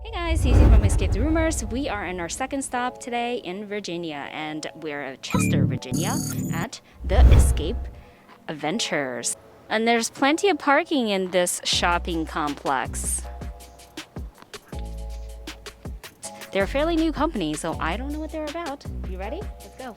Hey guys, Zeke from ESCAPETHEROOMers. We are in our second stop today in Virginia, and we're at Chester, Virginia, at the Escape Adventures. And there's plenty of parking in this shopping complex. They're a fairly new company, so I don't know what they're about. You ready? Let's go.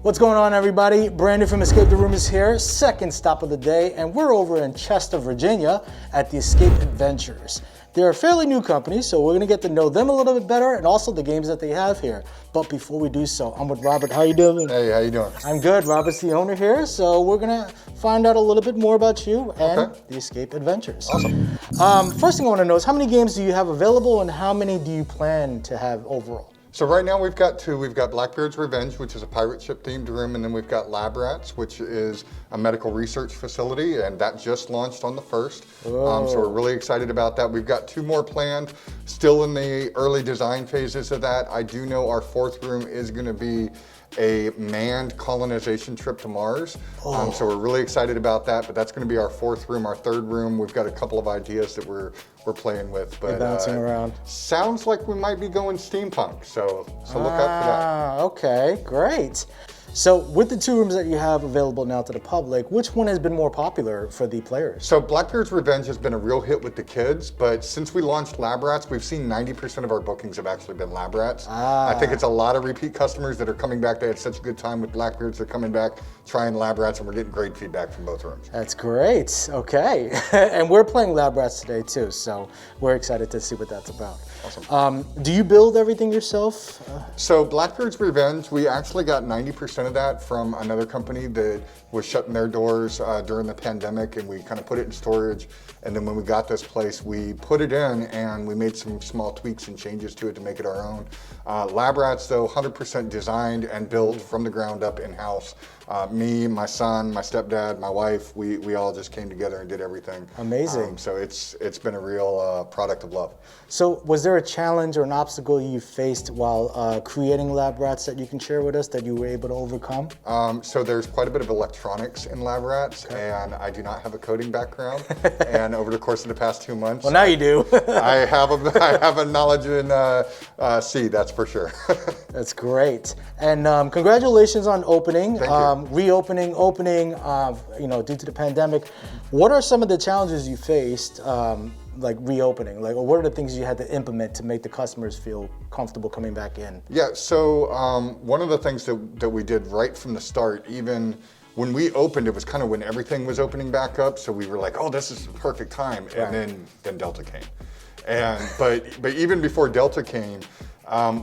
What's going on, everybody? Brandon from EscapeTheRoomers here, second stop of the day, and we're over in Chester, Virginia at the Escape Adventures. They're a fairly new company, so we're gonna get to know them a little bit better and also the games that they have here. But before we do so, I'm with Robert. How you doing? Hey, how you doing? I'm good. Robert's the owner here, so we're gonna find out a little bit more about you and the Escape Adventures. Awesome. First thing I wanna know is how many games do you have available and how many do you plan to have overall? So right now we've got two. We've got Blackbeard's Revenge, which is a pirate ship themed room, and then we've got Lab Rats, which is a medical research facility, and that just launched on the 1st. So we're really excited about that. We've got two more planned, still in the early design phases of that. I do know our fourth room is gonna be a manned colonization trip to Mars. So we're really excited about that, but that's gonna be our fourth room. Our third room, we've got a couple of ideas that we're playing with, but bouncing around. Sounds like we might be going steampunk, so look out for that. Okay, great. So with the two rooms that you have available now to the public, which one has been more popular for the players? So Blackbeard's Revenge has been a real hit with the kids, but since we launched Lab Rats, we've seen 90% of our bookings have actually been Lab Rats. I think it's a lot of repeat customers that are coming back. They had such a good time with Blackbeards, they're coming back, trying Lab Rats, and we're getting great feedback from both rooms. That's great, okay. And we're playing Lab Rats today too, so we're excited to see what that's about. Awesome. Do you build everything yourself? So Blackbeard's Revenge, we actually got 90% of that from another company that was shutting their doors during the pandemic, and we kind of put it in storage. And then when we got this place, we put it in and we made some small tweaks and changes to it to make it our own. Lab Rats, though, 100% designed and built from the ground up in-house. Me, my son, my stepdad, my wife, we all just came together and did everything. Amazing. So it's been a real product of love. So was there a challenge or an obstacle you faced while creating Lab Rats that you can share with us that you were able to overcome? So there's quite a bit of electronics in Lab Rats, and I do not have a coding background. And over the course of the past 2 months, Well, now you do. I have a knowledge in C, that's for sure. That's great. And congratulations on opening. Thank you. Reopening, opening, due to the pandemic. What are some of the challenges you faced, like reopening? Like, what are the things you had to implement to make the customers feel comfortable coming back in? Yeah, so one of the things that we did right from the start, even when we opened, it was kind of when everything was opening back up, so we were like, oh, this is the perfect time, Right. and then Delta came. And but even before Delta came,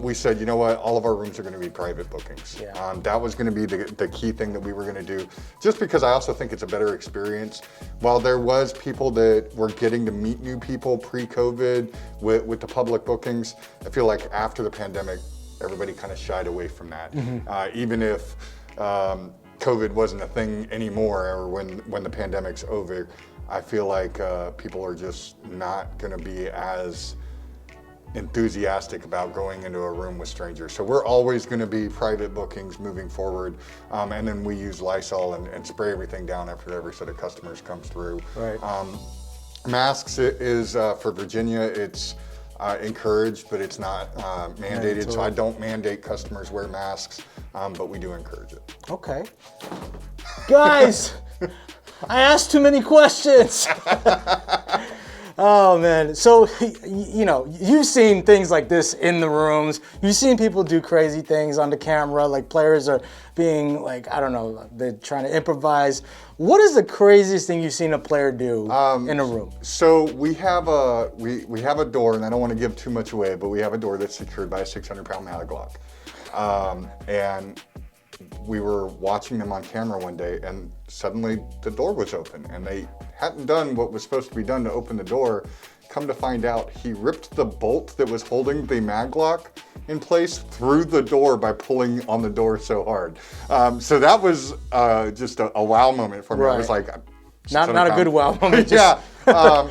we said, you know what, all of our rooms are going to be private bookings. Yeah. That was going to be the key thing that we were going to do, just because I also think it's a better experience. While there was people that were getting to meet new people pre-COVID with the public bookings, I feel like after the pandemic, everybody kind of shied away from that. Even if COVID wasn't a thing anymore, or when the pandemic's over, I feel like people are just not going to be as enthusiastic about going into a room with strangers. So we're always going to be private bookings moving forward, and then we use Lysol and spray everything down after every set of customers comes through. Right. Masks is for Virginia, it's encouraged, but it's not mandated. So I don't mandate customers wear masks, but we do encourage it. Okay. Guys, I asked too many questions. Oh man, so you've seen things like this in the rooms. You've seen people do crazy things on the camera, like players are being like, I don't know, they're trying to improvise. What is the craziest thing you've seen a player do in a room? So we have a door, and I don't want to give too much away, but we have a door that's secured by a 600-pound Matlock. And we were watching them on camera one day, and suddenly the door was open, and they hadn't done what was supposed to be done to open the door. Come to find out, he ripped the bolt that was holding the maglock in place through the door by pulling on the door so hard. So that was just a wow moment for me. Right. It was like, not a good wow moment. Yeah.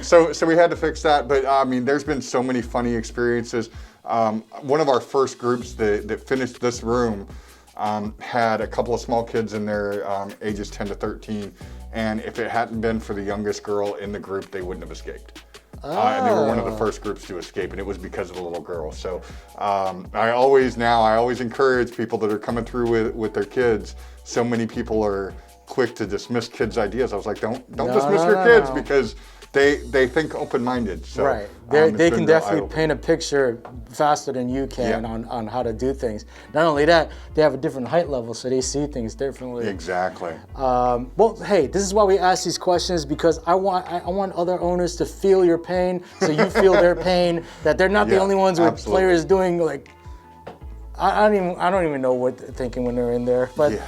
So we had to fix that. But I mean, there's been so many funny experiences. One of our first groups that finished this room had a couple of small kids in there, ages 10 to 13. And if it hadn't been for the youngest girl in the group, they wouldn't have escaped. And they were one of the first groups to escape, and it was because of the little girl. So I always encourage people that are coming through with their kids. So many people are quick to dismiss kids' ideas. I was like, don't dismiss your kids because they think open-minded. So, right. They can definitely paint a picture faster than you can on how to do things. Not only that, they have a different height level, so they see things differently. Exactly. Well, hey, this is why we ask these questions, because I want other owners to feel your pain, so you feel their pain, that they're not the only ones with players doing like, I don't even know what they're thinking when they're in there, but.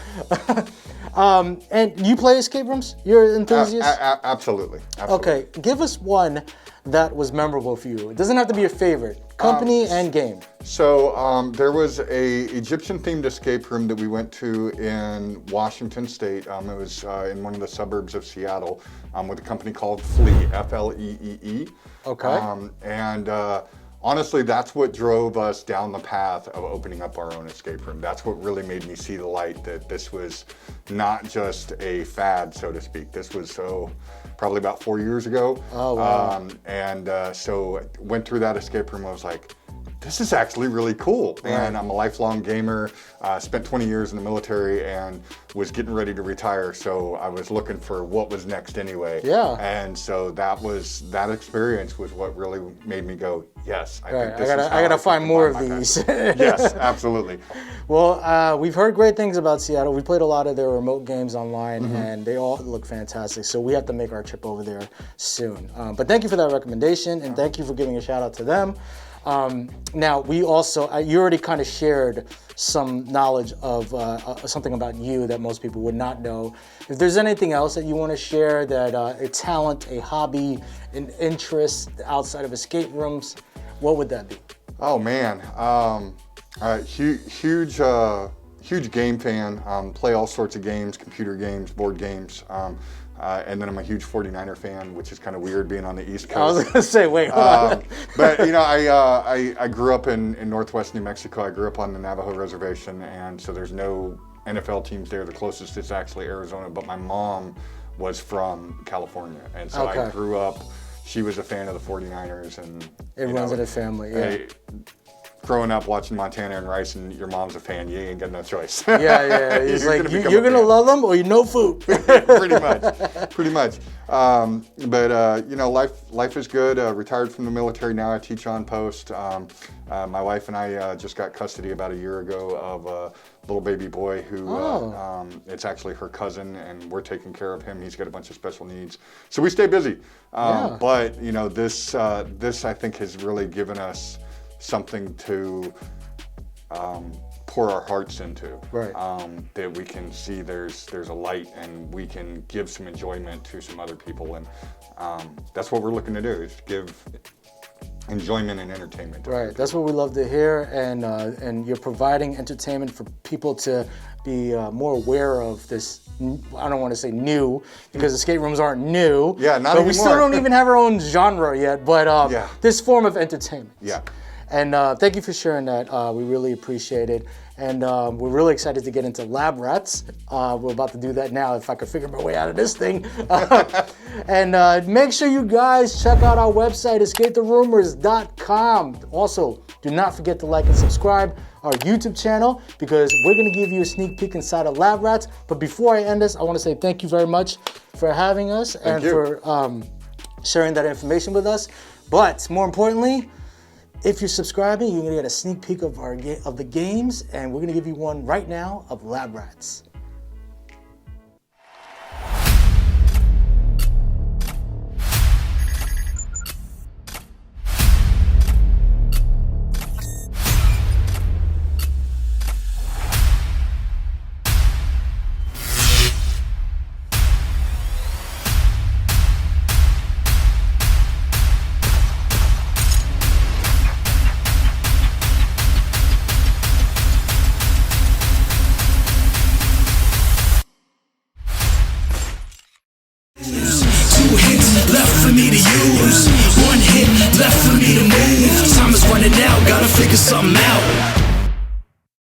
And you play escape rooms? You're an enthusiast? Absolutely. Okay, give us one that was memorable for you. It doesn't have to be a favorite. Company and game. So there was a Egyptian-themed escape room that we went to in Washington State. It was in one of the suburbs of Seattle with a company called Flee, F-L-E-E-E. Okay. Honestly, that's what drove us down the path of opening up our own escape room. That's what really made me see the light, that this was not just a fad, so to speak. This was probably about 4 years ago. Oh, wow. So went through that escape room. I was like, this is actually really cool. And I'm a lifelong gamer, spent 20 years in the military and was getting ready to retire. So I was looking for what was next anyway. Yeah. And so that experience was what really made me go, yes, I think this I gotta find more of these. Yes, absolutely. Well, we've heard great things about Seattle. We played a lot of their remote games online, and they all look fantastic. So we have to make our trip over there soon. But thank you for that recommendation, and thank you for giving a shout out to them. Now, we also, you already kind of shared some knowledge of something about you that most people would not know. If there's anything else that you want to share, that a talent, a hobby, an interest outside of escape rooms, what would that be? Oh man, huge game fan, play all sorts of games, computer games, board games. And then I'm a huge 49er fan, which is kind of weird being on the East Coast. I was gonna say, wait, hold on. But you know, I grew up in Northwest New Mexico. I grew up on the Navajo reservation, and so there's no NFL teams there. The closest is actually Arizona, but my mom was from California, and so I grew up. She was a fan of the 49ers, and it runs in the family. Yeah. Growing up watching Montana and Rice, and your mom's a fan, you ain't got no choice. Yeah. It's like you're gonna love them, or you no food. Pretty much. You know, life is good. Retired from the military now. I teach on post. My wife and I just got custody about a year ago of a little baby boy who it's actually her cousin, and we're taking care of him. He's got a bunch of special needs, so we stay busy. But you know, this I think has really given us something to pour our hearts into. Right. That we can see there's a light, and we can give some enjoyment to some other people, and that's what we're looking to do, is give enjoyment and entertainment. Right. That's what we love to hear, and you're providing entertainment for people to be more aware of this. I don't want to say new, because escape rooms aren't new. Yeah, not but anymore. We still don't even have our own genre yet. But this form of entertainment. Yeah. And thank you for sharing that. We really appreciate it. And we're really excited to get into lab rats. We're about to do that now, if I could figure my way out of this thing. And make sure you guys check out our website, EscapeTheRoomers.com. Also, do not forget to like and subscribe our YouTube channel, because we're going to give you a sneak peek inside of lab rats. But before I end this, I want to say thank you very much for having us and for sharing that information with us. But more importantly, if you're subscribing, you're gonna get a sneak peek of the games, and we're gonna give you one right now of Lab Rats. in and out, gotta figure something out.